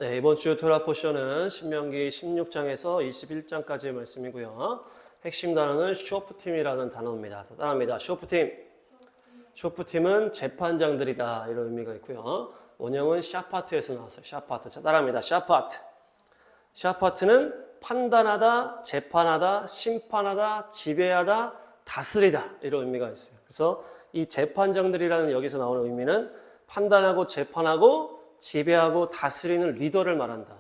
네, 이번 주 토라 포션은 신명기 16장에서 21장까지의 말씀이고요. 핵심 단어는 쇼프팀이라는 단어입니다. 따라합니다. 쇼프팀. 쇼프팀은 재판장들이다 이런 의미가 있고요. 원형은 샤파트에서 나왔어요. 샤파트. 자, 따라합니다. 샤파트. 샤파트는 판단하다, 재판하다, 심판하다, 지배하다, 다스리다 이런 의미가 있어요. 그래서 이 재판장들이라는 여기서 나오는 의미는 판단하고 재판하고 지배하고 다스리는 리더를 말한다.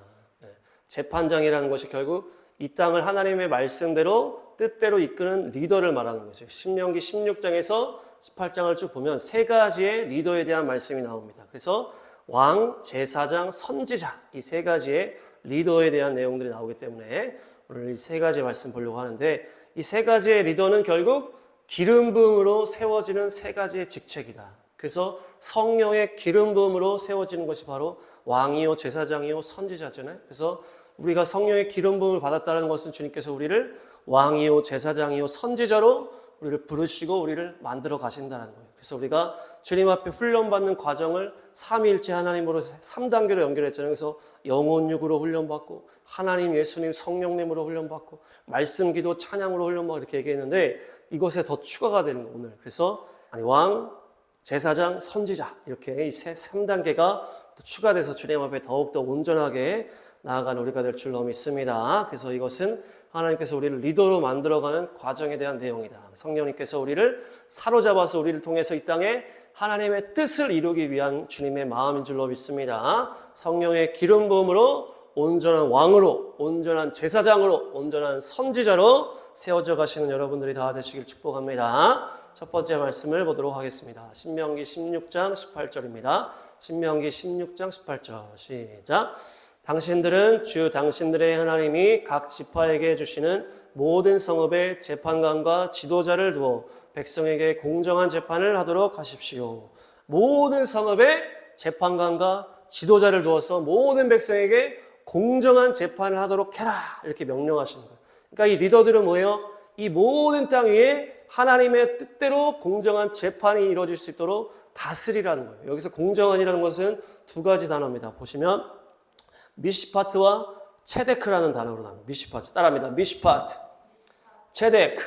재판장이라는 것이 결국 이 땅을 하나님의 말씀대로 뜻대로 이끄는 리더를 말하는 거죠. 신명기 16장에서 18장을 쭉 보면 세 가지의 리더에 대한 말씀이 나옵니다. 그래서 왕, 제사장, 선지자 이 세 가지의 리더에 대한 내용들이 나오기 때문에 오늘 이 세 가지 말씀 보려고 하는데 이 세 가지의 리더는 결국 기름 부음으로 세워지는 세 가지의 직책이다. 그래서 성령의 기름 부음으로 세워지는 것이 바로 왕이요 제사장이요 선지자잖아요. 그래서 우리가 성령의 기름 부음을 받았다는 것은 주님께서 우리를 왕이요 제사장이요 선지자로 우리를 부르시고 우리를 만들어 가신다는 거예요. 그래서 우리가 주님 앞에 훈련받는 과정을 삼위일체 하나님으로 3단계로 연결했잖아요. 그래서 영혼육으로 훈련받고 하나님 예수님 성령님으로 훈련받고 말씀 기도 찬양으로 훈련받고 이렇게 얘기했는데 이것에 더 추가가 되는 거예요. 오늘. 그래서 왕 제사장, 선지자 이렇게 이 3단계가 또 추가돼서 주님 앞에 더욱더 온전하게 나아가는 우리가 될 줄로 믿습니다. 그래서 이것은 하나님께서 우리를 리더로 만들어가는 과정에 대한 내용이다. 성령님께서 우리를 사로잡아서 우리를 통해서 이 땅에 하나님의 뜻을 이루기 위한 주님의 마음인 줄로 믿습니다. 성령의 기름 부음으로 온전한 왕으로, 온전한 제사장으로, 온전한 선지자로 세워져 가시는 여러분들이 다 되시길 축복합니다. 첫 번째 말씀을 보도록 하겠습니다. 신명기 16장 18절입니다. 신명기 16장 18절 시작. 당신들은 주 당신들의 하나님이 각 지파에게 주시는 모든 성읍에 재판관과 지도자를 두어 백성에게 공정한 재판을 하도록 하십시오. 모든 성읍에 재판관과 지도자를 두어서 모든 백성에게 공정한 재판을 하도록 해라 이렇게 명령하시는 거예요. 그러니까 이 리더들은 뭐예요? 이 모든 땅 위에 하나님의 뜻대로 공정한 재판이 이루어질 수 있도록 다스리라는 거예요. 여기서 공정한이라는 것은 두 가지 단어입니다. 보시면 미시파트와 체데크라는 단어로 나옵니다. 미시파트 따라합니다. 미시파트, 체데크.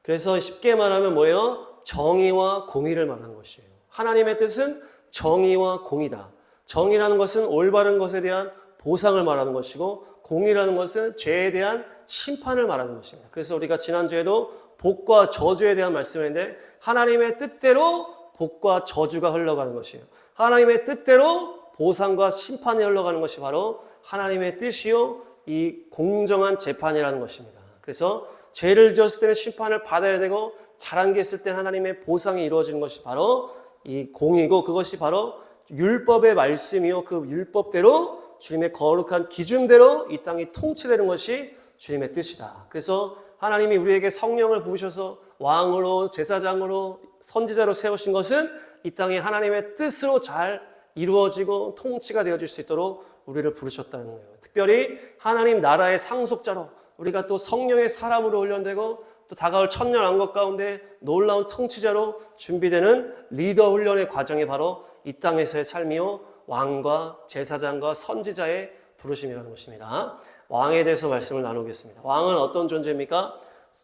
그래서 쉽게 말하면 뭐예요? 정의와 공의를 말하는 것이에요. 하나님의 뜻은 정의와 공의다. 정의라는 것은 올바른 것에 대한 보상을 말하는 것이고 공의라는 것은 죄에 대한 심판을 말하는 것입니다. 그래서 우리가 지난주에도 복과 저주에 대한 말씀을 했는데 하나님의 뜻대로 복과 저주가 흘러가는 것이에요. 하나님의 뜻대로 보상과 심판이 흘러가는 것이 바로 하나님의 뜻이요 이 공정한 재판이라는 것입니다. 그래서 죄를 지었을 때는 심판을 받아야 되고 잘한 게 있을 때는 하나님의 보상이 이루어지는 것이 바로 이 공이고 그것이 바로 율법의 말씀이요 그 율법대로 주님의 거룩한 기준대로 이 땅이 통치되는 것이 주님의 뜻이다. 그래서 하나님이 우리에게 성령을 부으셔서 왕으로 제사장으로 선지자로 세우신 것은 이 땅이 하나님의 뜻으로 잘 이루어지고 통치가 되어질 수 있도록 우리를 부르셨다는 거예요. 특별히 하나님 나라의 상속자로 우리가 또 성령의 사람으로 훈련되고 또 다가올 천년 왕국 가운데 놀라운 통치자로 준비되는 리더 훈련의 과정이 바로 이 땅에서의 삶이요 왕과 제사장과 선지자의 부르심이라는 것입니다. 왕에 대해서 말씀을 나누겠습니다. 왕은 어떤 존재입니까?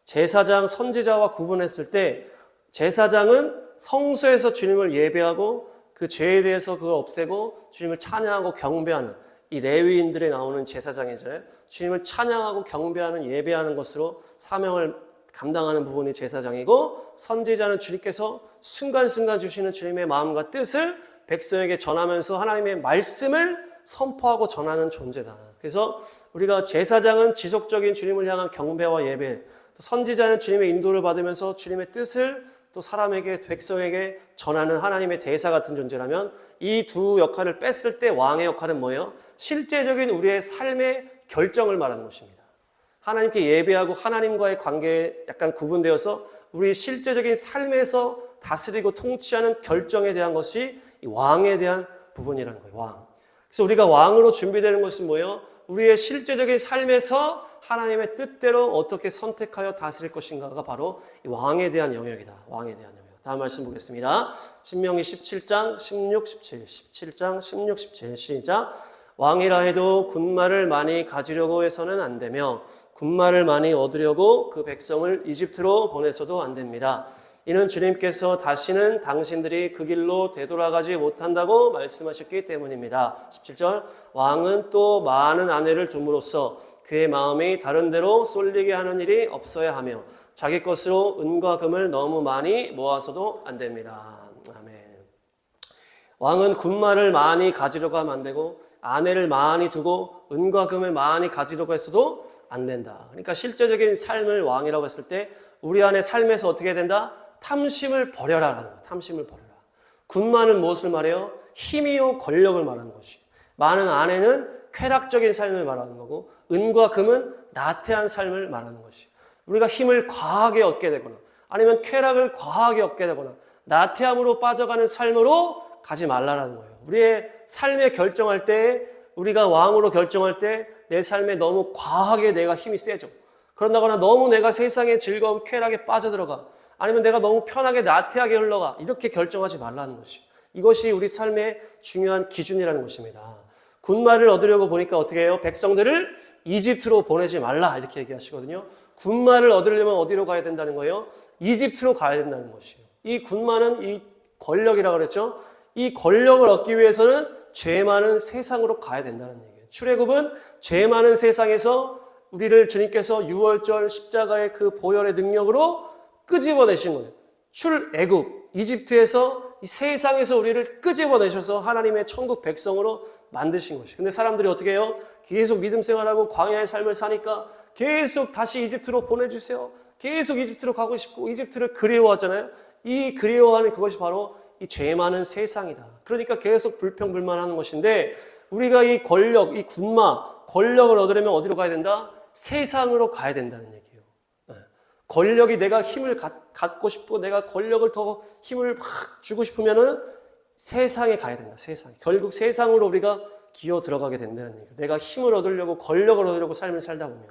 제사장, 선지자와 구분했을 때 제사장은 성소에서 주님을 예배하고 그 죄에 대해서 그걸 없애고 주님을 찬양하고 경배하는 이 레위인들에 나오는 제사장이잖아요. 주님을 찬양하고 경배하는 예배하는 것으로 사명을 감당하는 부분이 제사장이고 선지자는 주님께서 순간순간 주시는 주님의 마음과 뜻을 백성에게 전하면서 하나님의 말씀을 선포하고 전하는 존재다. 그래서 우리가 제사장은 지속적인 주님을 향한 경배와 예배, 또 선지자는 주님의 인도를 받으면서 주님의 뜻을 또 사람에게 백성에게 전하는 하나님의 대사 같은 존재라면 이 두 역할을 뺐을 때 왕의 역할은 뭐예요? 실제적인 우리의 삶의 결정을 말하는 것입니다. 하나님께 예배하고 하나님과의 관계에 약간 구분되어서 우리 실제적인 삶에서 다스리고 통치하는 결정에 대한 것이 이 왕에 대한 부분이라는 거예요. 왕. 그래서 우리가 왕으로 준비되는 것은 뭐예요? 우리의 실제적인 삶에서 하나님의 뜻대로 어떻게 선택하여 다스릴 것인가가 바로 이 왕에 대한 영역이다. 왕에 대한 영역. 다음 말씀 보겠습니다. 신명기 17장 16, 17. 17장 16, 17 시작. 왕이라 해도 군마를 많이 가지려고 해서는 안 되며 군마를 많이 얻으려고 그 백성을 이집트로 보내서도 안 됩니다. 이는 주님께서 다시는 당신들이 그 길로 되돌아가지 못한다고 말씀하셨기 때문입니다. 17절 왕은 또 많은 아내를 둠으로써 그의 마음이 다른 데로 쏠리게 하는 일이 없어야 하며 자기 것으로 은과 금을 너무 많이 모아서도 안 됩니다. 아멘. 왕은 군마를 많이 가지려고 하면 안 되고 아내를 많이 두고 은과 금을 많이 가지려고 했어도 안 된다. 그러니까 실제적인 삶을 왕이라고 했을 때 우리 안에 삶에서 어떻게 된다? 탐심을 버려라라는 거야. 탐심을 버려라. 군마는 무엇을 말해요? 힘이요 권력을 말하는 것이. 많은 아내는 쾌락적인 삶을 말하는 거고 은과 금은 나태한 삶을 말하는 것이. 우리가 힘을 과하게 얻게 되거나 아니면 쾌락을 과하게 얻게 되거나 나태함으로 빠져가는 삶으로 가지 말라라는 거예요. 우리의 삶에 결정할 때 우리가 왕으로 결정할 때 내 삶에 너무 과하게 내가 힘이 세져. 그런다거나 너무 내가 세상의 즐거움, 쾌락에 빠져들어가. 아니면 내가 너무 편하게 나태하게 흘러가. 이렇게 결정하지 말라는 것이. 이것이 우리 삶의 중요한 기준이라는 것입니다. 군마를 얻으려고 보니까 어떻게 해요? 백성들을 이집트로 보내지 말라 이렇게 얘기하시거든요. 군마를 얻으려면 어디로 가야 된다는 거예요? 이집트로 가야 된다는 것이에요. 이 군마는 이 권력이라고 그랬죠. 이 권력을 얻기 위해서는 죄 많은 세상으로 가야 된다는 얘기예요. 출애굽은 죄 많은 세상에서 우리를 주님께서 유월절 십자가의 그 보혈의 능력으로 끄집어내신 거예요. 출애굽, 이집트에서 이 세상에서 우리를 끄집어내셔서 하나님의 천국 백성으로 만드신 것이에요. 근데 사람들이 어떻게 해요? 계속 믿음 생활하고 광야의 삶을 사니까 계속 다시 이집트로 보내주세요. 계속 이집트로 가고 싶고 이집트를 그리워하잖아요. 이 그리워하는 그것이 바로 이 죄 많은 세상이다. 그러니까 계속 불평불만하는 것인데 우리가 이 권력, 이 군마, 권력을 얻으려면 어디로 가야 된다? 세상으로 가야 된다는 얘기예요. 권력이 내가 힘을 갖고 싶고 내가 권력을 더 힘을 막 주고 싶으면은 세상에 가야 된다. 세상. 결국 세상으로 우리가 기어 들어가게 된다는 얘기예요. 내가 힘을 얻으려고 권력을 얻으려고 삶을 살다 보면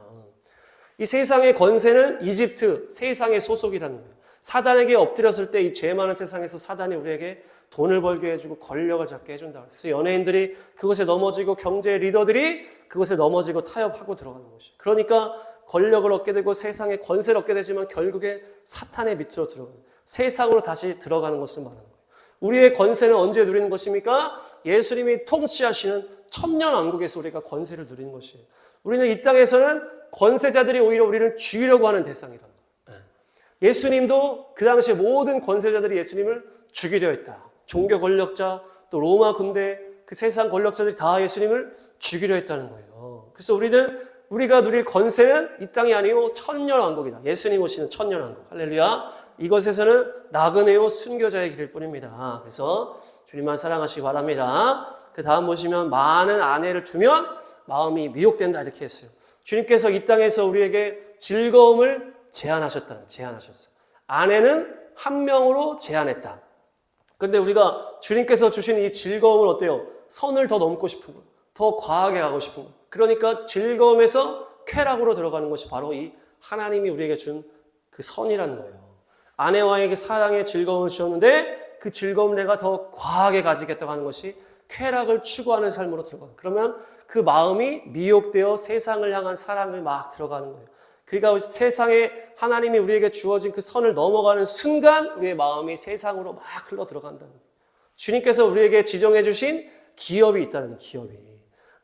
이 세상의 권세는 이집트, 세상의 소속이라는 거예요. 사단에게 엎드렸을 때 이 죄 많은 세상에서 사단이 우리에게 돈을 벌게 해주고 권력을 잡게 해준다. 그래서 연예인들이 그것에 넘어지고 경제 리더들이 그것에 넘어지고 타협하고 들어가는 것이죠. 그러니까 권력을 얻게 되고 세상의 권세를 얻게 되지만 결국에 사탄의 밑으로 들어가는 세상으로 다시 들어가는 것을 말하는 거예요. 우리의 권세는 언제 누리는 것입니까? 예수님이 통치하시는 천년왕국에서 우리가 권세를 누리는 것이에요. 우리는 이 땅에서는 권세자들이 오히려 우리를 죽이려고 하는 대상이라는 거예요. 예수님도 그 당시에 모든 권세자들이 예수님을 죽이려 했다. 종교 권력자, 또 로마 군대, 그 세상 권력자들이 다 예수님을 죽이려 했다는 거예요. 그래서 우리가 누릴 권세는 이 땅이 아니고 천년왕국이다. 예수님 오시는 천년왕국. 할렐루야. 이것에서는 나그네요 순교자의 길일 뿐입니다. 그래서 주님만 사랑하시기 바랍니다. 그 다음 보시면 많은 아내를 두면 마음이 미혹된다 이렇게 했어요. 주님께서 이 땅에서 우리에게 즐거움을 제한하셨어요. 아내는 한 명으로 제한했다. 그런데 우리가 주님께서 주신 이 즐거움을 어때요? 선을 더 넘고 싶은 거, 더 과하게 가고 싶은 거. 그러니까 즐거움에서 쾌락으로 들어가는 것이 바로 이 하나님이 우리에게 준 그 선이라는 거예요. 아내와의 사랑의 즐거움을 주셨는데 그 즐거움을 내가 더 과하게 가지겠다고 하는 것이 쾌락을 추구하는 삶으로 들어가요. 그러면 그 마음이 미혹되어 세상을 향한 사랑을 막 들어가는 거예요. 그러니까 세상에 하나님이 우리에게 주어진 그 선을 넘어가는 순간 우리의 마음이 세상으로 막 흘러 들어간다는 거예요. 주님께서 우리에게 지정해 주신 기업이 있다는 거예요. 기업이.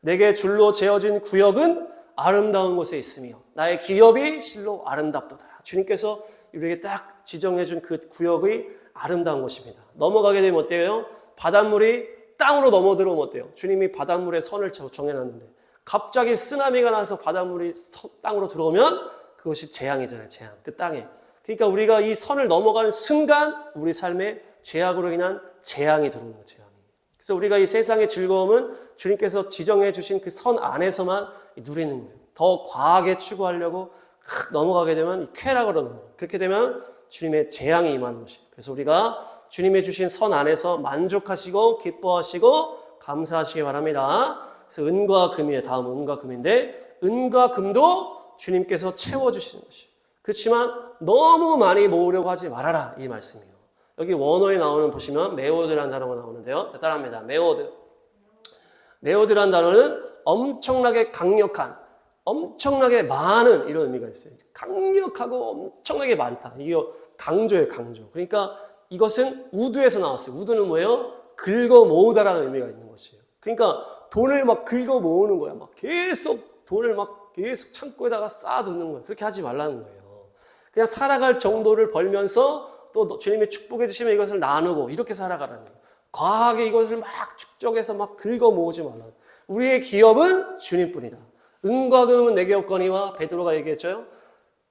내게 줄로 재어진 구역은 아름다운 곳에 있으며 나의 기업이 실로 아름답도다. 주님께서 우리에게 딱 지정해 준 그 구역의 아름다운 곳입니다. 넘어가게 되면 어때요? 바닷물이 땅으로 넘어 들어오면 어때요? 주님이 바닷물에 선을 정해놨는데 갑자기 쓰나미가 나서 바닷물이 땅으로 들어오면 그것이 재앙이잖아요. 재앙. 그 땅에. 그러니까 우리가 이 선을 넘어가는 순간 우리 삶에 죄악으로 인한 재앙이 들어오는 거예요. 재앙이. 그래서 우리가 이 세상의 즐거움은 주님께서 지정해 주신 그 선 안에서만 누리는 거예요. 더 과하게 추구하려고 넘어가게 되면 이 쾌락으로 넘어가요. 그렇게 되면 주님의 재앙이 임하는 것이에요. 그래서 우리가 주님의 주신 선 안에서 만족하시고 기뻐하시고 감사하시기 바랍니다. 그래서 은과 금이에요. 다음 은과 금인데 은과 금도 주님께서 채워주시는 것이에요. 그렇지만 너무 많이 모으려고 하지 말아라 이 말씀이에요. 여기 원어에 나오는 보시면 메오드라는 단어가 나오는데요. 따라합니다. 메오드. 네오드라는 단어는 엄청나게 강력한, 엄청나게 많은 이런 의미가 있어요. 강력하고 엄청나게 많다. 이게 강조예요, 강조. 그러니까 이것은 우드에서 나왔어요. 우드는 뭐예요? 긁어 모으다라는 의미가 있는 것이에요. 그러니까 돈을 막 긁어 모으는 거야. 막 계속 돈을 막 계속 창고에다가 쌓아두는 거예요. 그렇게 하지 말라는 거예요. 그냥 살아갈 정도를 벌면서 또 주님이 축복해 주시면 이것을 나누고 이렇게 살아가라는 거예요. 과하게 이것을 막 축적해서 막 긁어 모으지 말라는 거예요. 우리의 기업은 주님뿐이다. 은과 금은 내게 없거니와 베드로가 얘기했죠.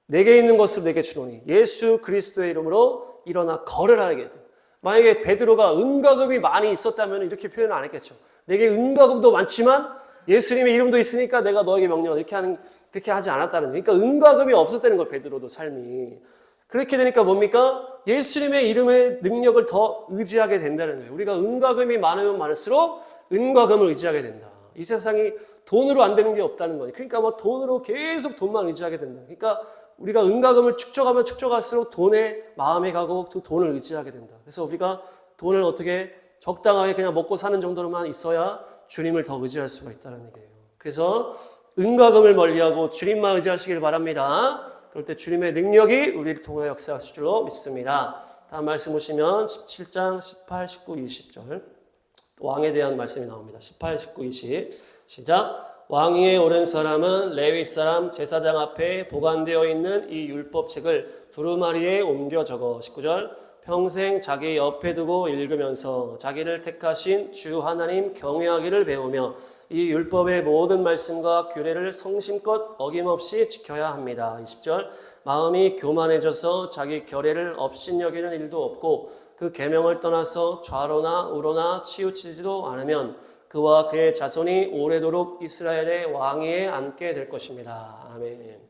내게 있는 것을 내게 주노니 예수 그리스도의 이름으로 일어나 걸으라 하게 돼. 만약에 베드로가 은과 금이 많이 있었다면 이렇게 표현을 안 했겠죠. 내게 은과 금도 많지만 예수님의 이름도 있으니까 내가 너에게 명령을 그렇게 하지 않았다는 거예요. 그러니까 은과 금이 없었다는 거예요. 베드로도 삶이. 그렇게 되니까 뭡니까? 예수님의 이름의 능력을 더 의지하게 된다는 거예요. 우리가 은과 금이 많으면 많을수록 은과 금을 의지하게 된다. 이 세상이 돈으로 안 되는 게 없다는 거예요. 그러니까 뭐 돈으로 계속 돈만 의지하게 된다. 그러니까 우리가 은과 금을 축적하면 축적할수록 돈에 마음이 가고 또 돈을 의지하게 된다. 그래서 우리가 돈을 어떻게 적당하게 그냥 먹고 사는 정도로만 있어야 주님을 더 의지할 수가 있다는 얘기예요. 그래서 은과 금을 멀리하고 주님만 의지하시길 바랍니다. 그럴 때 주님의 능력이 우리를 통해 역사하실 줄로 믿습니다. 다음 말씀 보시면 17장 18, 19, 20절 왕에 대한 말씀이 나옵니다. 18, 19, 20 시작. 왕 위에 오른 사람은 레위 사람 제사장 앞에 보관되어 있는 이 율법책을 두루마리에 옮겨 적어 19절 평생 자기 옆에 두고 읽으면서 자기를 택하신 주 하나님 경외하기를 배우며 이 율법의 모든 말씀과 규례를 성심껏 어김없이 지켜야 합니다. 20절 마음이 교만해져서 자기 결례를 업신여기는 일도 없고 그 계명을 떠나서 좌로나 우로나 치우치지도 않으면 그와 그의 자손이 오래도록 이스라엘의 왕위에 앉게 될 것입니다. 아멘.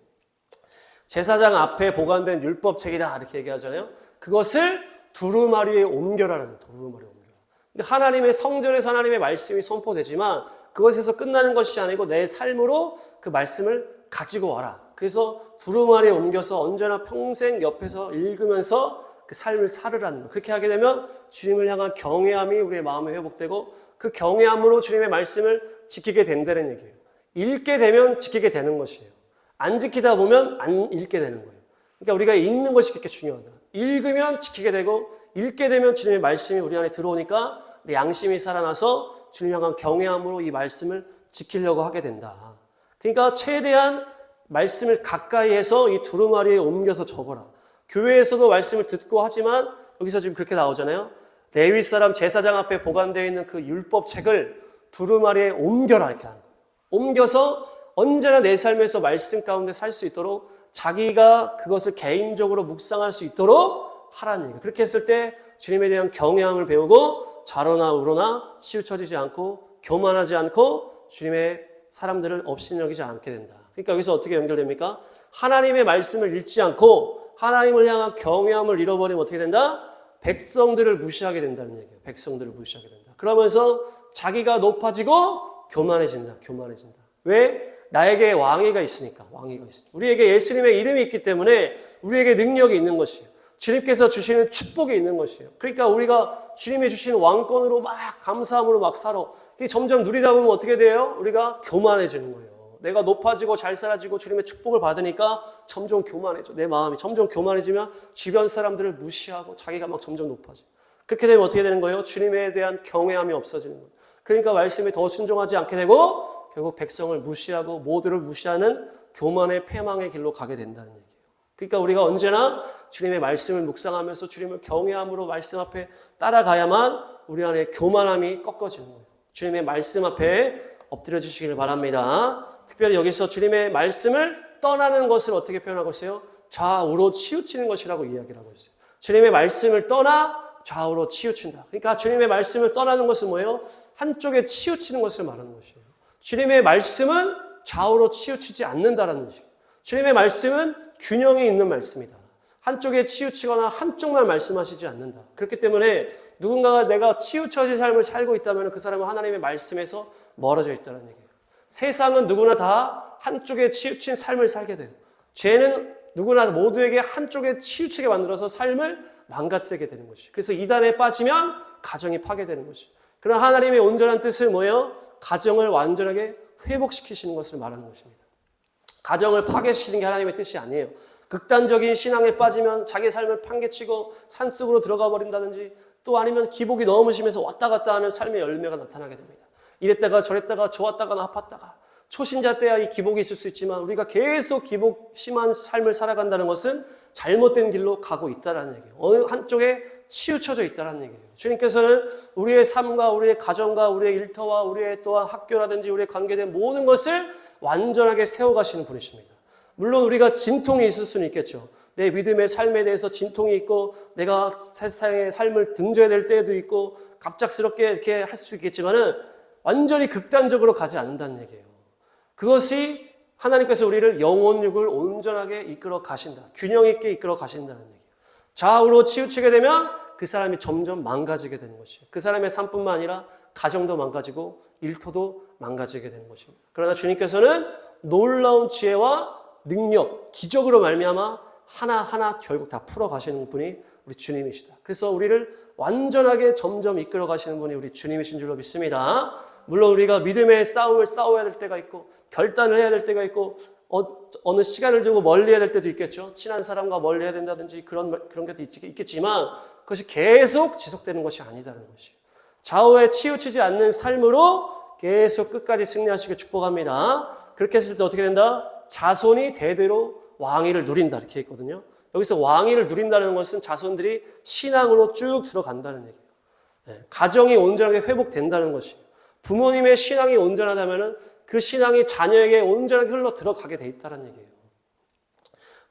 제사장 앞에 보관된 율법책이다 이렇게 얘기하잖아요. 그것을 두루마리에 옮겨라는 거예요. 두루마리에 옮겨라. 그러니까 하나님의 성전에서 하나님의 말씀이 선포되지만 그것에서 끝나는 것이 아니고 내 삶으로 그 말씀을 가지고 와라. 그래서 두루마리에 옮겨서 언제나 평생 옆에서 읽으면서 그 삶을 살으라는 거예요. 그렇게 하게 되면 주님을 향한 경외함이 우리의 마음에 회복되고 그 경외함으로 주님의 말씀을 지키게 된다는 얘기예요. 읽게 되면 지키게 되는 것이에요. 안 지키다 보면 안 읽게 되는 거예요. 그러니까 우리가 읽는 것이 그렇게 중요하다. 읽으면 지키게 되고 읽게 되면 주님의 말씀이 우리 안에 들어오니까 내 양심이 살아나서 주님 향한 경외함으로 이 말씀을 지키려고 하게 된다. 그러니까 최대한 말씀을 가까이 해서 이 두루마리에 옮겨서 적어라. 교회에서도 말씀을 듣고 하지만 여기서 지금 그렇게 나오잖아요. 레위 사람 제사장 앞에 보관되어 있는 그 율법책을 두루마리에 옮겨라 이렇게 하는 거예요. 옮겨서 언제나 내 삶에서 말씀 가운데 살 수 있도록 자기가 그것을 개인적으로 묵상할 수 있도록 하라는 얘기예요. 그렇게 했을 때 주님에 대한 경외함을 배우고 좌로나 우로나 치우쳐지지 않고 교만하지 않고 주님의 사람들을 업신여기지 않게 된다. 그러니까 여기서 어떻게 연결됩니까? 하나님의 말씀을 읽지 않고 하나님을 향한 경외함을 잃어버리면 어떻게 된다? 백성들을 무시하게 된다는 얘기예요. 백성들을 무시하게 된다. 그러면서 자기가 높아지고 교만해진다. 교만해진다. 왜? 나에게 왕위가 있으니까. 왕위가 있으니까. 우리에게 예수님의 이름이 있기 때문에 우리에게 능력이 있는 것이에요. 주님께서 주시는 축복이 있는 것이에요. 그러니까 우리가 주님이 주시는 왕권으로 막 감사함으로 막 살아. 점점 누리다 보면 어떻게 돼요? 우리가 교만해지는 거예요. 내가 높아지고 잘 살아지고 주님의 축복을 받으니까 점점 교만해져. 내 마음이 점점 교만해지면 주변 사람들을 무시하고 자기가 막 점점 높아져. 그렇게 되면 어떻게 되는 거예요? 주님에 대한 경외함이 없어지는 거예요. 그러니까 말씀에 더 순종하지 않게 되고 결국 백성을 무시하고 모두를 무시하는 교만의 패망의 길로 가게 된다는 얘기예요. 그러니까 우리가 언제나 주님의 말씀을 묵상하면서 주님을 경외함으로 말씀 앞에 따라가야만 우리 안에 교만함이 꺾어지는 거예요. 주님의 말씀 앞에 엎드려 주시기를 바랍니다. 특별히 여기서 주님의 말씀을 떠나는 것을 어떻게 표현하고 있어요? 좌우로 치우치는 것이라고 이야기를 하고 있어요. 주님의 말씀을 떠나 좌우로 치우친다. 그러니까 주님의 말씀을 떠나는 것은 뭐예요? 한쪽에 치우치는 것을 말하는 것이에요. 주님의 말씀은 좌우로 치우치지 않는다라는 것이에요. 주님의 말씀은 균형이 있는 말씀이다. 한쪽에 치우치거나 한쪽만 말씀하시지 않는다. 그렇기 때문에 누군가가 내가 치우쳐진 삶을 살고 있다면 그 사람은 하나님의 말씀에서 멀어져 있다는 얘기예요. 세상은 누구나 다 한쪽에 치우친 삶을 살게 돼요. 죄는 누구나 모두에게 한쪽에 치우치게 만들어서 삶을 망가뜨리게 되는 것이죠. 그래서 이단에 빠지면 가정이 파괴되는 것이죠. 그러나 하나님의 온전한 뜻은 뭐예요? 가정을 완전하게 회복시키시는 것을 말하는 것입니다. 가정을 파괴시키는 게 하나님의 뜻이 아니에요. 극단적인 신앙에 빠지면 자기 삶을 판개치고 산속으로 들어가 버린다든지 또 아니면 기복이 너무 심해서 왔다 갔다 하는 삶의 열매가 나타나게 됩니다. 이랬다가 저랬다가 좋았다가 나빴다가 초신자 때야 이 기복이 있을 수 있지만 우리가 계속 기복 심한 삶을 살아간다는 것은 잘못된 길로 가고 있다는 얘기예요. 어느 한쪽에 치우쳐져 있다는 얘기예요. 주님께서는 우리의 삶과 우리의 가정과 우리의 일터와 우리의 또한 학교라든지 우리의 관계된 모든 것을 완전하게 세워가시는 분이십니다. 물론 우리가 진통이 있을 수는 있겠죠. 내 믿음의 삶에 대해서 진통이 있고 내가 세상의 삶을 등져야 될 때도 있고 갑작스럽게 이렇게 할 수 있겠지만은 완전히 극단적으로 가지 않는다는 얘기예요. 그것이 하나님께서 우리를 영혼육을 온전하게 이끌어 가신다. 균형 있게 이끌어 가신다는 얘기예요. 좌우로 치우치게 되면 그 사람이 점점 망가지게 되는 것이에요. 그 사람의 삶뿐만 아니라 가정도 망가지고 일터도 망가지게 되는 것입니다. 그러나 주님께서는 놀라운 지혜와 능력, 기적으로 말미암아 하나하나 결국 다 풀어가시는 분이 우리 주님이시다. 그래서 우리를 완전하게 점점 이끌어 가시는 분이 우리 주님이신 줄로 믿습니다. 물론 우리가 믿음의 싸움을 싸워야 될 때가 있고 결단을 해야 될 때가 있고 어느 시간을 두고 멀리 해야 될 때도 있겠죠. 친한 사람과 멀리 해야 된다든지 그런 것도 있겠지만 그것이 계속 지속되는 것이 아니다는 것이에요. 좌우에 치우치지 않는 삶으로 계속 끝까지 승리하시길 축복합니다. 그렇게 했을 때 어떻게 된다? 자손이 대대로 왕위를 누린다 이렇게 있거든요. 여기서 왕위를 누린다는 것은 자손들이 신앙으로 쭉 들어간다는 얘기예요. 가정이 온전하게 회복된다는 것이에요. 부모님의 신앙이 온전하다면 그 신앙이 자녀에게 온전하게 흘러 들어가게 돼 있다는 얘기예요.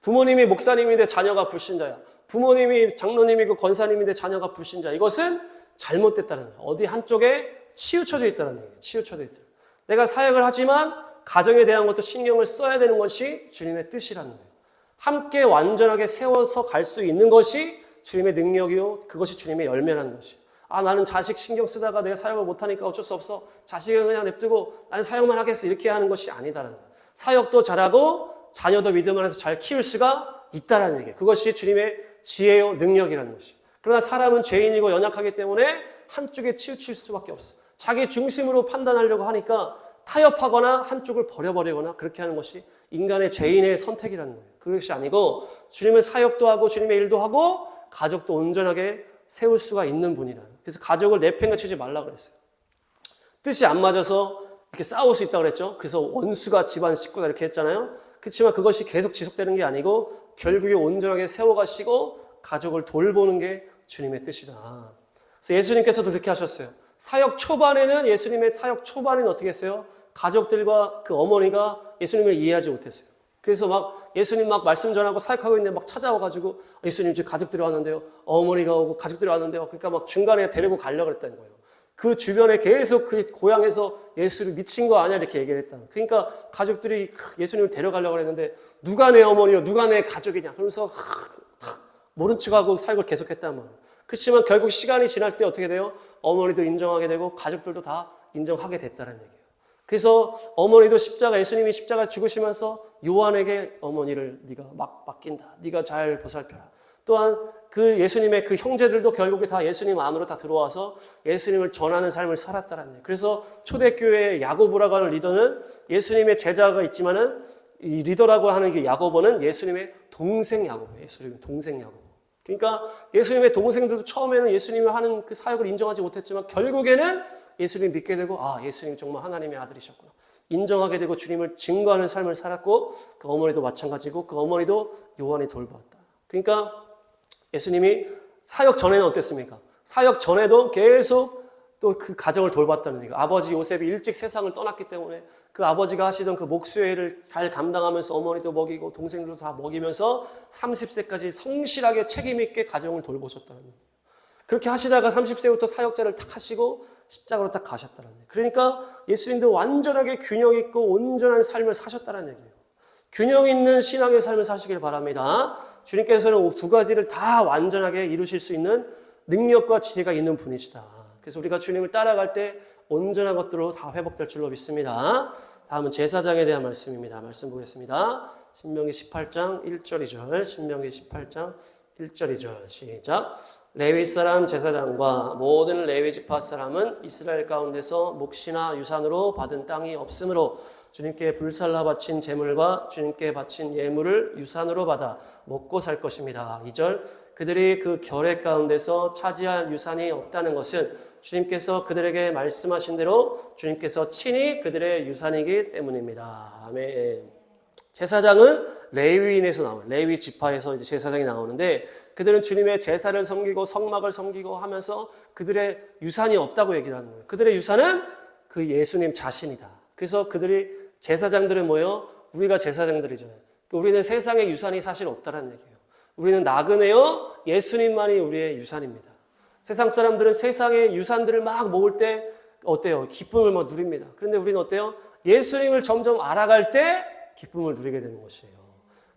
부모님이 목사님인데 자녀가 불신자야. 부모님이 장로님이고 권사님인데 자녀가 불신자. 이것은 잘못됐다는 거예요. 어디 한쪽에 치우쳐져 있다는 얘기예요. 치우쳐져 있다. 내가 사역을 하지만 가정에 대한 것도 신경을 써야 되는 것이 주님의 뜻이라는 거예요. 함께 완전하게 세워서 갈 수 있는 것이 주님의 능력이요. 그것이 주님의 열매라는 것이에요. 나는 자식 신경 쓰다가 내가 사역을 못하니까 어쩔 수 없어. 자식은 그냥 냅두고 나는 사역만 하겠어. 이렇게 하는 것이 아니다라는 거예요. 사역도 잘하고 자녀도 믿음 안에서 잘 키울 수가 있다라는 얘기예요. 그것이 주님의 지혜요 능력이라는 것이에요. 그러나 사람은 죄인이고 연약하기 때문에 한쪽에 치우칠 수밖에 없어요. 자기 중심으로 판단하려고 하니까 타협하거나 한쪽을 버려버리거나 그렇게 하는 것이 인간의 죄인의 선택이라는 거예요. 그것이 아니고 주님의 사역도 하고 주님의 일도 하고 가족도 온전하게 세울 수가 있는 분이라. 그래서 가족을 내팽개치지 말라 그랬어요. 뜻이 안 맞아서 이렇게 싸울 수 있다고 그랬죠. 그래서 원수가 집안 식구다 이렇게 했잖아요. 그렇지만 그것이 계속 지속되는 게 아니고 결국에 온전하게 세워가시고 가족을 돌보는 게 주님의 뜻이다. 그래서 예수님께서도 그렇게 하셨어요. 사역 초반에는 예수님의 사역 초반에는 어떻게 했어요? 가족들과 그 어머니가 예수님을 이해하지 못했어요. 그래서 막 예수님 막 말씀 전하고 사역하고 있는데 막 찾아와가지고 예수님 지금 가족들이 왔는데요. 어머니가 오고 가족들이 왔는데요. 그러니까 막 중간에 데리고 가려고 그랬다는 거예요. 그 주변에 계속 그 고향에서 예수를 미친 거 아니야 이렇게 얘기를 했다는 거예요. 그러니까 가족들이 예수님을 데려가려고 그랬는데 누가 내 어머니요 누가 내 가족이냐 그러면서 모른 척하고 사역을 계속했단 말이에요. 그렇지만 결국 시간이 지날 때 어떻게 돼요? 어머니도 인정하게 되고 가족들도 다 인정하게 됐다는 얘기예요. 그래서 어머니도 예수님이 십자가 죽으시면서 요한에게 어머니를 네가 맡긴다. 네가 잘 보살펴라. 또한 그 예수님의 그 형제들도 결국에 다 예수님 안으로 다 들어와서 예수님을 전하는 삶을 살았다는 얘기예요. 그래서 초대교회의 야고보라고 하는 리더는 예수님의 제자가 있지만은 이 리더라고 하는 게 야고보는 예수님의 동생 야고보예요. 예수님의 동생 야고보. 그러니까 예수님의 동생들도 처음에는 예수님이 하는 그 사역을 인정하지 못했지만 결국에는 예수님 믿게 되고 예수님 정말 하나님의 아들이셨구나. 인정하게 되고 주님을 증거하는 삶을 살았고 그 어머니도 마찬가지고 그 어머니도 요한이 돌보았다. 그러니까 예수님이 사역 전에는 어땠습니까? 사역 전에도 계속 또 그 가정을 돌봤다는 얘기예요. 아버지 요셉이 일찍 세상을 떠났기 때문에 그 아버지가 하시던 그 목수의 일을 잘 감당하면서 어머니도 먹이고 동생들도 다 먹이면서 30세까지 성실하게 책임 있게 가정을 돌보셨다는 얘기예요. 그렇게 하시다가 30세부터 사역자를 탁 하시고 십자가로 딱 가셨다는 얘기예요. 그러니까 예수님도 완전하게 균형 있고 온전한 삶을 사셨다는 얘기예요. 균형 있는 신앙의 삶을 사시길 바랍니다. 주님께서는 두 가지를 다 완전하게 이루실 수 있는 능력과 지혜가 있는 분이시다. 그래서 우리가 주님을 따라갈 때 온전한 것들로 다 회복될 줄로 믿습니다. 다음은 제사장에 대한 말씀입니다. 말씀 보겠습니다. 신명기 18장 1절 2절 신명기 18장 1절 2절 시작. 레위 사람 제사장과 모든 레위 지파 사람은 이스라엘 가운데서 몫이나 유산으로 받은 땅이 없으므로 주님께 불살라 바친 제물과 주님께 바친 예물을 유산으로 받아 먹고 살 것입니다. 2절 그들이 그 결획 가운데서 차지할 유산이 없다는 것은 주님께서 그들에게 말씀하신 대로 주님께서 친히 그들의 유산이기 때문입니다. 아멘. 제사장은 레위인에서 나와요. 레위 지파에서 이제 제사장이 나오는데 그들은 주님의 제사를 섬기고 성막을 섬기고 하면서 그들의 유산이 없다고 얘기를 하는 거예요. 그들의 유산은 그 예수님 자신이다. 그래서 그들이 제사장들은 뭐예요? 우리가 제사장들이잖아요. 우리는 세상의 유산이 사실 없다는 얘기예요. 우리는 나그네요 예수님만이 우리의 유산입니다. 세상 사람들은 세상의 유산들을 막 모을 때 어때요? 기쁨을 막 누립니다. 그런데 우리는 어때요? 예수님을 점점 알아갈 때 기쁨을 누리게 되는 것이에요.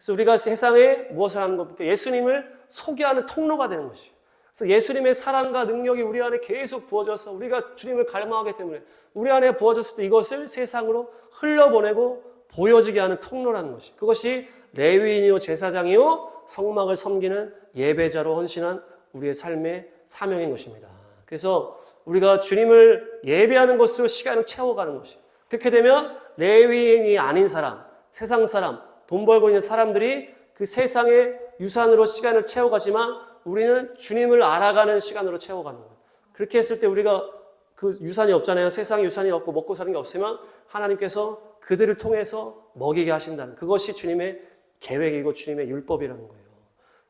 그래서 우리가 세상에 무엇을 하는 겁니까? 예수님을 소개하는 통로가 되는 것이에요. 그래서 예수님의 사랑과 능력이 우리 안에 계속 부어져서 우리가 주님을 갈망하기 때문에 우리 안에 부어졌을 때 이것을 세상으로 흘려보내고 보여지게 하는 통로라는 것이에요. 그것이 레위인이요 제사장이요 성막을 섬기는 예배자로 헌신한 우리의 삶의 사명인 것입니다. 그래서 우리가 주님을 예배하는 것으로 시간을 채워가는 것이에요. 그렇게 되면 레위인이 아닌 사람, 세상 사람, 돈 벌고 있는 사람들이 그 세상의 유산으로 시간을 채워가지만 우리는 주님을 알아가는 시간으로 채워가는 거예요. 그렇게 했을 때 우리가 그 유산이 없잖아요. 세상 유산이 없고 먹고 사는 게 없으면 하나님께서 그들을 통해서 먹이게 하신다는 그것이 주님의 계획이고 주님의 율법이라는 거예요.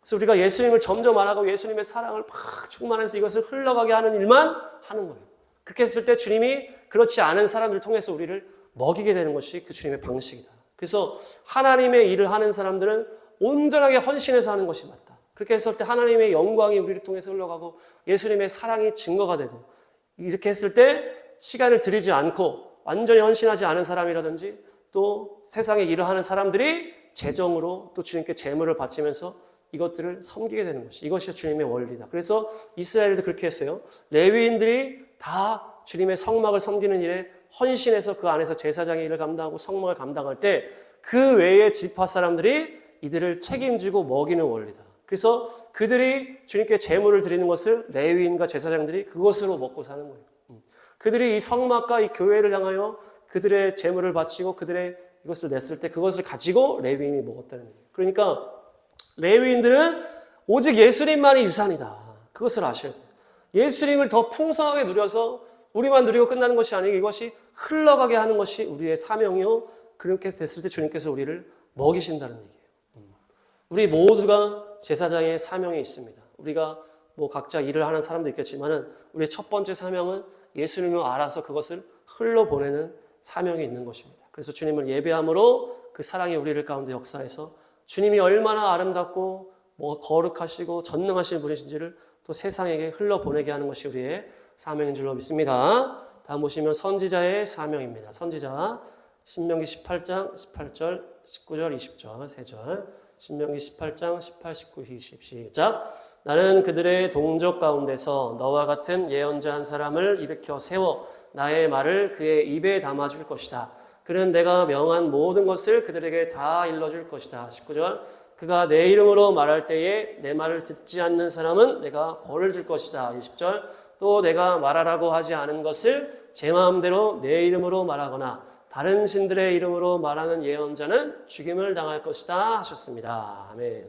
그래서 우리가 예수님을 점점 알아가고 예수님의 사랑을 막 충만해서 이것을 흘러가게 하는 일만 하는 거예요. 그렇게 했을 때 주님이 그렇지 않은 사람들을 통해서 우리를 먹이게 되는 것이 그 주님의 방식이다. 그래서 하나님의 일을 하는 사람들은 온전하게 헌신해서 하는 것이 맞다. 그렇게 했을 때 하나님의 영광이 우리를 통해서 흘러가고 예수님의 사랑이 증거가 되고 이렇게 했을 때 시간을 들이지 않고 완전히 헌신하지 않은 사람이라든지 또 세상에 일을 하는 사람들이 재정으로 또 주님께 제물을 바치면서 이것들을 섬기게 되는 것이 이것이 주님의 원리다. 그래서 이스라엘도 그렇게 했어요. 레위인들이 다 주님의 성막을 섬기는 일에 헌신해서 그 안에서 제사장의 일을 감당하고 성막을 감당할 때 그 외의 지파 사람들이 이들을 책임지고 먹이는 원리다. 그래서 그들이 주님께 제물을 드리는 것을 레위인과 제사장들이 그것으로 먹고 사는 거예요. 그들이 이 성막과 이 교회를 향하여 그들의 제물을 바치고 그들의 이것을 냈을 때 그것을 가지고 레위인이 먹었다는 거예요. 그러니까 레위인들은 오직 예수님만이 유산이다. 그것을 아셔야 돼요. 예수님을 더 풍성하게 누려서 우리만 누리고 끝나는 것이 아니고 이것이 흘러가게 하는 것이 우리의 사명이요. 그렇게 됐을 때 주님께서 우리를 먹이신다는 얘기예요. 우리 모두가 제사장의 사명이 있습니다. 우리가 뭐 각자 일을 하는 사람도 있겠지만은 우리의 첫 번째 사명은 예수님을 알아서 그것을 흘러보내는 사명이 있는 것입니다. 그래서 주님을 예배함으로 그 사랑이 우리를 가운데 역사해서 주님이 얼마나 아름답고 거룩하시고 전능하신 분이신지를 또 세상에게 흘러보내게 하는 것이 우리의 사명인 줄로 믿습니다. 다음 보시면 선지자의 사명입니다. 선지자 신명기 18장 18절 19절 20절 3절 신명기 18장 18, 19, 20 시작. 나는 그들의 동족 가운데서 너와 같은 예언자 한 사람을 일으켜 세워 나의 말을 그의 입에 담아줄 것이다. 그는 내가 명한 모든 것을 그들에게 다 일러줄 것이다. 19절 그가 내 이름으로 말할 때에 내 말을 듣지 않는 사람은 내가 벌을 줄 것이다. 20절 또 내가 말하라고 하지 않은 것을 제 마음대로 내 이름으로 말하거나 다른 신들의 이름으로 말하는 예언자는 죽임을 당할 것이다 하셨습니다. 아멘.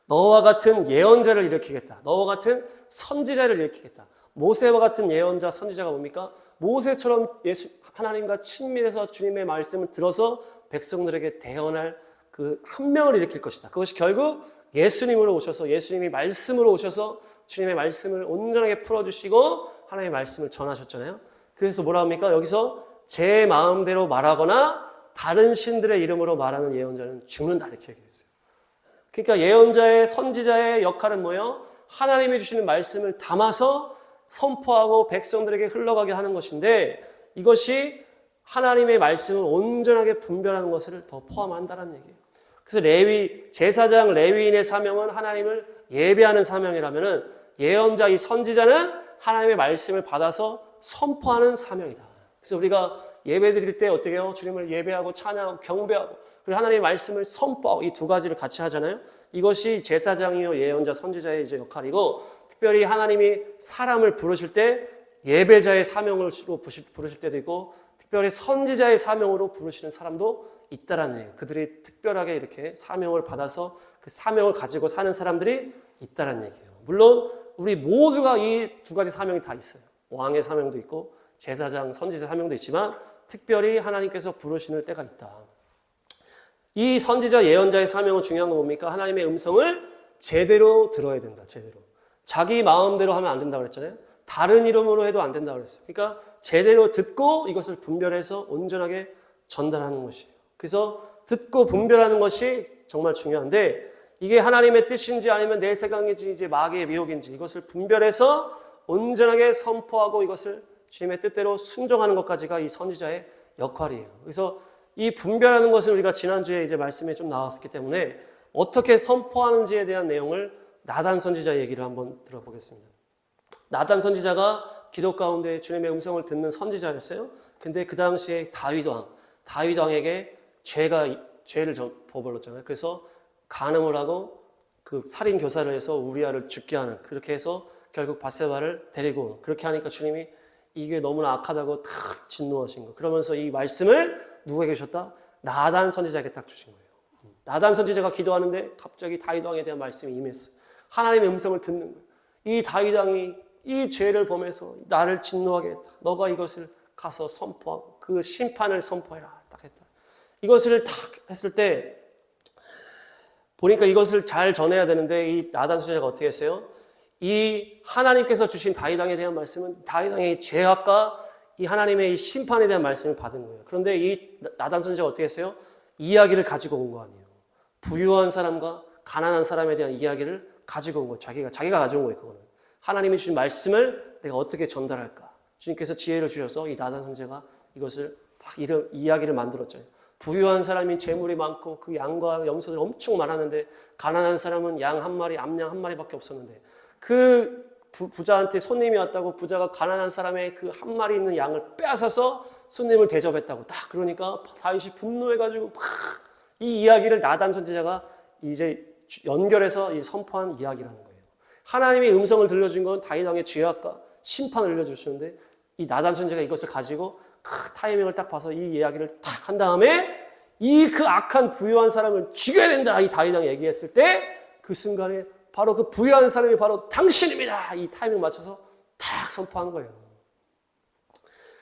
너와 같은 예언자를 일으키겠다. 너와 같은 선지자를 일으키겠다. 모세와 같은 예언자, 선지자가 뭡니까? 모세처럼 하나님과 친밀해서 주님의 말씀을 들어서 백성들에게 대언할 그 한 명을 일으킬 것이다. 그것이 결국 예수님으로 오셔서 예수님이 말씀으로 오셔서 주님의 말씀을 온전하게 풀어주시고 하나님의 말씀을 전하셨잖아요. 그래서 뭐라 합니까? 여기서 제 마음대로 말하거나 다른 신들의 이름으로 말하는 예언자는 죽는다 이렇게 얘기했어요. 그러니까 예언자의 선지자의 역할은 뭐예요? 하나님이 주시는 말씀을 담아서 선포하고 백성들에게 흘러가게 하는 것인데 이것이 하나님의 말씀을 온전하게 분별하는 것을 더 포함한다는 얘기예요. 그래서 제사장 레위인의 사명은 하나님을 예배하는 사명이라면은 예언자 이 선지자는 하나님의 말씀을 받아서 선포하는 사명이다. 그래서 우리가 예배 드릴 때 어떻게 해요? 주님을 예배하고 찬양하고 경배하고 그리고 하나님의 말씀을 선포하고 이 두 가지를 같이 하잖아요. 이것이 제사장이요 예언자 선지자의 이제 역할이고 특별히 하나님이 사람을 부르실 때 예배자의 사명으로 부르실 때도 있고 특별히 선지자의 사명으로 부르시는 사람도 있다라는 얘기예요. 그들이 특별하게 이렇게 사명을 받아서 그 사명을 가지고 사는 사람들이 있다라는 얘기예요. 물론 우리 모두가 이 두 가지 사명이 다 있어요. 왕의 사명도 있고 제사장, 선지자 사명도 있지만 특별히 하나님께서 부르시는 때가 있다. 이 선지자 예언자의 사명은 중요한 건 뭡니까? 하나님의 음성을 제대로 들어야 된다. 제대로. 자기 마음대로 하면 안 된다고 그랬잖아요. 다른 이름으로 해도 안 된다고 그랬어요. 그러니까 제대로 듣고 이것을 분별해서 온전하게 전달하는 것이에요. 그래서 듣고 분별하는 것이 정말 중요한데 이게 하나님의 뜻인지 아니면 내 생각인지 이제 마귀의 미혹인지 이것을 분별해서 온전하게 선포하고 이것을 주님의 뜻대로 순종하는 것까지가 이 선지자의 역할이에요. 그래서 이 분별하는 것은 우리가 지난주에 이제 말씀에 좀 나왔기 때문에 어떻게 선포하는지에 대한 내용을 나단 선지자 얘기를 한번 들어보겠습니다. 나단 선지자가 기도 가운데 주님의 음성을 듣는 선지자였어요. 근데 그 당시에 다윗 왕에게 죄를 버벌렀잖아요. 그래서 간음을 하고 그 살인 교사를 해서 우리아를 죽게 하는 그렇게 해서 결국 밧세바를 데리고 그렇게 하니까 주님이 이게 너무나 악하다고 탁 진노하신 거예요. 그러면서 이 말씀을 누구에게 주셨다? 나단 선지자에게 딱 주신 거예요. 나단 선지자가 기도하는데 갑자기 다윗 왕에 대한 말씀이 임했어요. 하나님의 음성을 듣는 거예요. 이 다윗 왕이 이 죄를 범해서 나를 진노하게 했다. 너가 이것을 가서 선포하고 그 심판을 선포해라. 딱 했다. 이것을 딱 했을 때 보니까 이것을 잘 전해야 되는데 이 나단 선지자가 어떻게 했어요? 이 하나님께서 주신 다윗 왕에 대한 말씀은 다윗 왕의 죄악과 이 하나님의 이 심판에 대한 말씀을 받은 거예요. 그런데 이 나단 선지자가 어떻게 했어요? 이야기를 가지고 온 거 아니에요. 부유한 사람과 가난한 사람에 대한 이야기를 가지고 온 거예요. 자기가 가지고 온 거예요. 그거는 하나님이 주신 말씀을 내가 어떻게 전달할까? 주님께서 지혜를 주셔서 이 나단 선지자가 이것을 딱 이야기를 만들었잖아요. 부유한 사람이 재물이 많고 그 양과 염소들이 엄청 많았는데 가난한 사람은 양 한 마리, 암양 한 마리밖에 없었는데 그 부자한테 손님이 왔다고 부자가 가난한 사람의 그 한 마리 있는 양을 빼앗아서 손님을 대접했다고 딱 그러니까 다윗이 분노해가지고 막 이 이야기를 나단 선지자가 이제 연결해서 선포한 이야기라는 거예요. 하나님의 음성을 들려준 건 다윗 왕의 죄악과 심판을 들려주시는데 이 나단 선지자가 이것을 가지고 그 타이밍을 딱 봐서 이 이야기를 딱 한 다음에 이 그 악한 부유한 사람을 죽여야 된다 이 다윗 왕이 얘기했을 때 그 순간에 바로 그 부유한 사람이 바로 당신입니다. 이 타이밍 맞춰서 딱 선포한 거예요.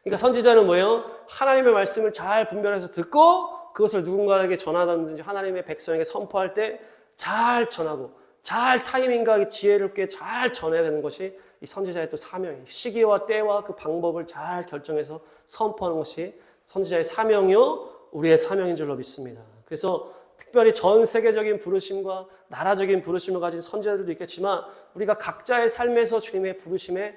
그러니까 선지자는 뭐예요? 하나님의 말씀을 잘 분별해서 듣고 그것을 누군가에게 전하든지 하나님의 백성에게 선포할 때 잘 전하고 잘 타이밍과 지혜롭게 잘 전해야 되는 것이 이 선지자의 또 사명이에요. 시기와 때와 그 방법을 잘 결정해서 선포하는 것이 선지자의 사명이요 우리의 사명인 줄로 믿습니다. 그래서 특별히 전 세계적인 부르심과 나라적인 부르심을 가진 선지자들도 있겠지만 우리가 각자의 삶에서 주님의 부르심에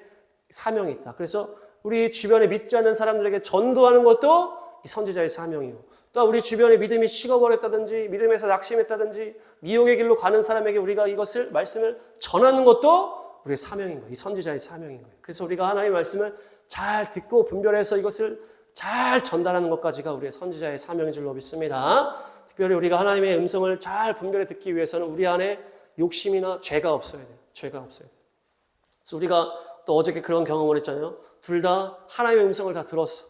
사명이 있다. 그래서 우리 주변에 믿지 않는 사람들에게 전도하는 것도 이 선지자의 사명이요. 또 우리 주변에 믿음이 식어버렸다든지 믿음에서 낙심했다든지 미혹의 길로 가는 사람에게 우리가 이것을 말씀을 전하는 것도 우리의 사명인 거예요. 이 선지자의 사명인 거예요. 그래서 우리가 하나님의 말씀을 잘 듣고 분별해서 이것을 잘 전달하는 것까지가 우리의 선지자의 사명인 줄로 믿습니다. 특별히 우리가 하나님의 음성을 잘 분별해 듣기 위해서는 우리 안에 욕심이나 죄가 없어야 돼요. 죄가 없어야 돼요. 그래서 우리가 또 어저께 그런 경험을 했잖아요. 둘 다 하나님의 음성을 다 들었어.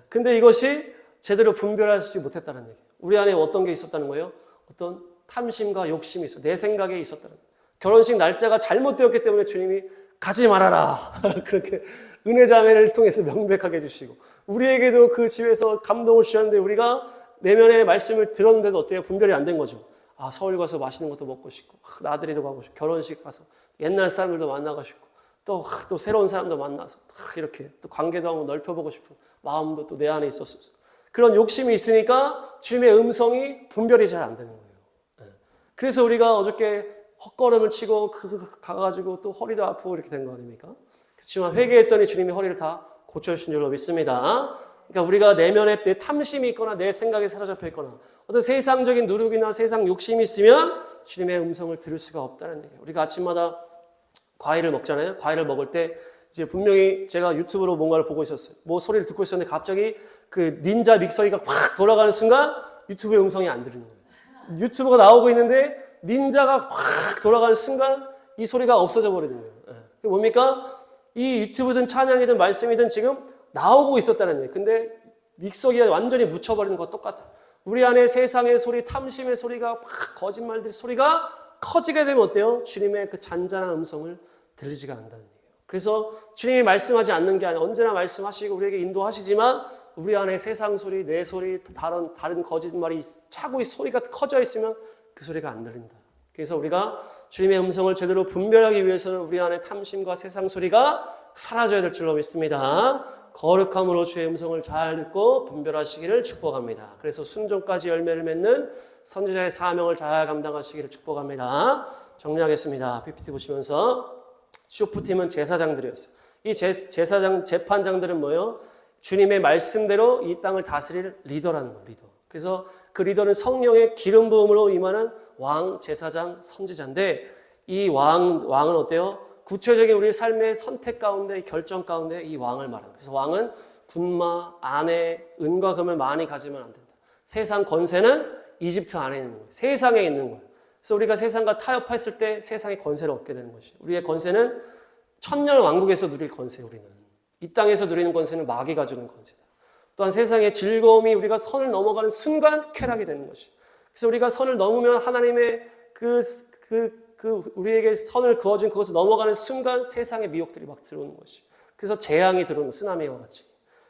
근데 이것이 제대로 분별하지 못했다는 얘기예요. 우리 안에 어떤 게 있었다는 거예요? 어떤 탐심과 욕심이 있어. 내 생각에 있었다는 거예요. 결혼식 날짜가 잘못되었기 때문에 주님이 가지 말아라. 그렇게 은혜 자매를 통해서 명백하게 해주시고 우리에게도 그 집에서 감동을 주셨는데 우리가 내면의 말씀을 들었는데도 어때요? 분별이 안 된 거죠. 아, 서울 가서 맛있는 것도 먹고 싶고 나들이도 가고 싶고 결혼식 가서 옛날 사람들도 만나고 싶고 또 새로운 사람도 만나서 이렇게 또 관계도 한번 넓혀보고 싶은 마음도 또 내 안에 있었어요. 그런 욕심이 있으니까 주님의 음성이 분별이 잘 안 되는 거예요. 그래서 우리가 어저께 헛걸음을 치고 가가지고 또 허리도 아프고 이렇게 된 거 아닙니까? 그렇지만 회개했더니 주님이 허리를 다 고쳐주신 줄로 믿습니다. 그러니까 우리가 내면에 내 탐심이 있거나 내 생각에 사로잡혀 있거나 어떤 세상적인 누룩이나 세상 욕심이 있으면 주님의 음성을 들을 수가 없다는 얘기예요. 우리가 아침마다 과일을 먹잖아요. 과일을 먹을 때 이제 분명히 제가 유튜브로 뭔가를 보고 있었어요. 뭐 소리를 듣고 있었는데 갑자기 그 닌자 믹서기가 확 돌아가는 순간 유튜브의 음성이 안 들리는 거예요. 유튜브가 나오고 있는데 닌자가 확 돌아가는 순간 이 소리가 없어져 버리는 거예요. 그게 뭡니까? 이 유튜브든 찬양이든 말씀이든 지금 나오고 있었다는 얘기예요. 근데 믹서기가 완전히 묻혀버리는 것과 똑같아. 우리 안에 세상의 소리, 탐심의 소리가 막 거짓말들 소리가 커지게 되면 어때요? 주님의 그 잔잔한 음성을 들리지가 않는다는 얘기예요. 그래서 주님이 말씀하지 않는 게 아니라 언제나 말씀하시고 우리에게 인도하시지만 우리 안에 세상 소리, 내 소리, 다른 거짓말이 차고 소리가 커져 있으면 그 소리가 안 들린다. 그래서 우리가 주님의 음성을 제대로 분별하기 위해서는 우리 안에 탐심과 세상 소리가 사라져야 될 줄로 믿습니다. 거룩함으로 주의 음성을 잘 듣고 분별하시기를 축복합니다. 그래서 순종까지 열매를 맺는 선지자의 사명을 잘 감당하시기를 축복합니다. 정리하겠습니다. PPT 보시면서 쇼프팀은 제사장들이었어요. 이 제사장, 재판장들은 뭐예요? 주님의 말씀대로 이 땅을 다스릴 리더라는 거예요. 리더. 그래서 그 리더는 성령의 기름 부음으로 임하는 왕, 제사장, 선지자인데 이 왕은 어때요? 구체적인 우리 삶의 선택 가운데, 결정 가운데 이 왕을 말합니다. 그래서 왕은 군마, 아내, 은과 금을 많이 가지면 안 된다. 세상 권세는 이집트 안에 있는 거예요. 세상에 있는 거예요. 그래서 우리가 세상과 타협했을 때 세상의 권세를 얻게 되는 것이죠. 우리의 권세는 천년 왕국에서 누릴 권세, 우리는. 이 땅에서 누리는 권세는 마귀가 주는 권세다. 또한 세상의 즐거움이 우리가 선을 넘어가는 순간 쾌락이 되는 것이죠. 그래서 우리가 선을 넘으면 하나님의 우리에게 선을 그어준 그것을 넘어가는 순간 세상의 미혹들이 막 들어오는 것이죠. 그래서 재앙이 들어오는 쓰나미와 같이.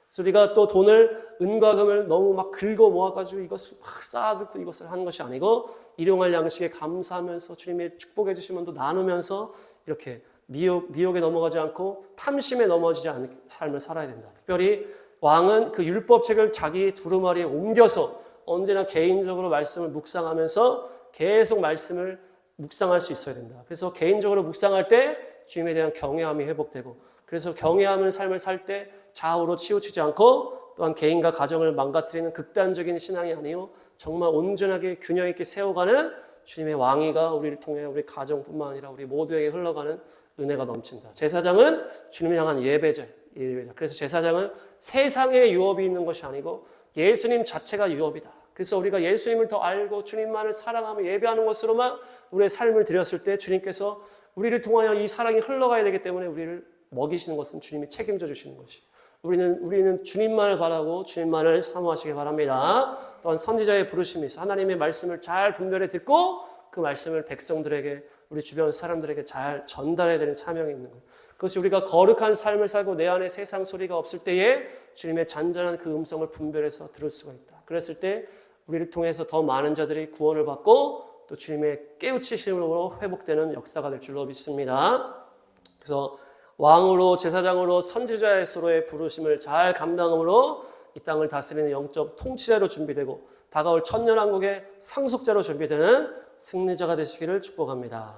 그래서 우리가 또 돈을, 은과 금을 너무 막 긁어 모아가지고 이것을 막 쌓아두고 이것을 하는 것이 아니고 일용할 양식에 감사하면서 주님의 축복해 주시면 또 나누면서 이렇게 미혹에 넘어가지 않고 탐심에 넘어지지 않는 삶을 살아야 된다. 특별히 왕은 그 율법책을 자기 두루마리에 옮겨서 언제나 개인적으로 말씀을 묵상하면서 계속 말씀을 묵상할 수 있어야 된다. 그래서 개인적으로 묵상할 때 주님에 대한 경외함이 회복되고 그래서 경외하는 삶을 살 때 좌우로 치우치지 않고 또한 개인과 가정을 망가뜨리는 극단적인 신앙이 아니요 정말 온전하게 균형 있게 세워가는 주님의 왕위가 우리를 통해 우리 가정뿐만 아니라 우리 모두에게 흘러가는 은혜가 넘친다. 제사장은 주님을 향한 예배자예요. 그래서 제사장은 세상에 유업이 있는 것이 아니고 예수님 자체가 유업이다. 그래서 우리가 예수님을 더 알고 주님만을 사랑하며 예배하는 것으로만 우리의 삶을 드렸을 때 주님께서 우리를 통하여 이 사랑이 흘러가야 되기 때문에 우리를 먹이시는 것은 주님이 책임져 주시는 것이. 우리는 주님만을 바라고 주님만을 사모하시기 바랍니다. 또한 선지자의 부르심이 있어 하나님의 말씀을 잘 분별해 듣고 그 말씀을 백성들에게 우리 주변 사람들에게 잘 전달해야 되는 사명이 있는 거예요. 그것이 우리가 거룩한 삶을 살고 내 안에 세상 소리가 없을 때에 주님의 잔잔한 그 음성을 분별해서 들을 수가 있다. 그랬을 때 우리를 통해서 더 많은 자들이 구원을 받고 또 주님의 깨우치심으로 회복되는 역사가 될 줄로 믿습니다. 그래서 왕으로 제사장으로 선지자로의 부르심을 잘 감당함으로 이 땅을 다스리는 영적 통치자로 준비되고 다가올 천년왕국의 상속자로 준비되는 승리자가 되시기를 축복합니다.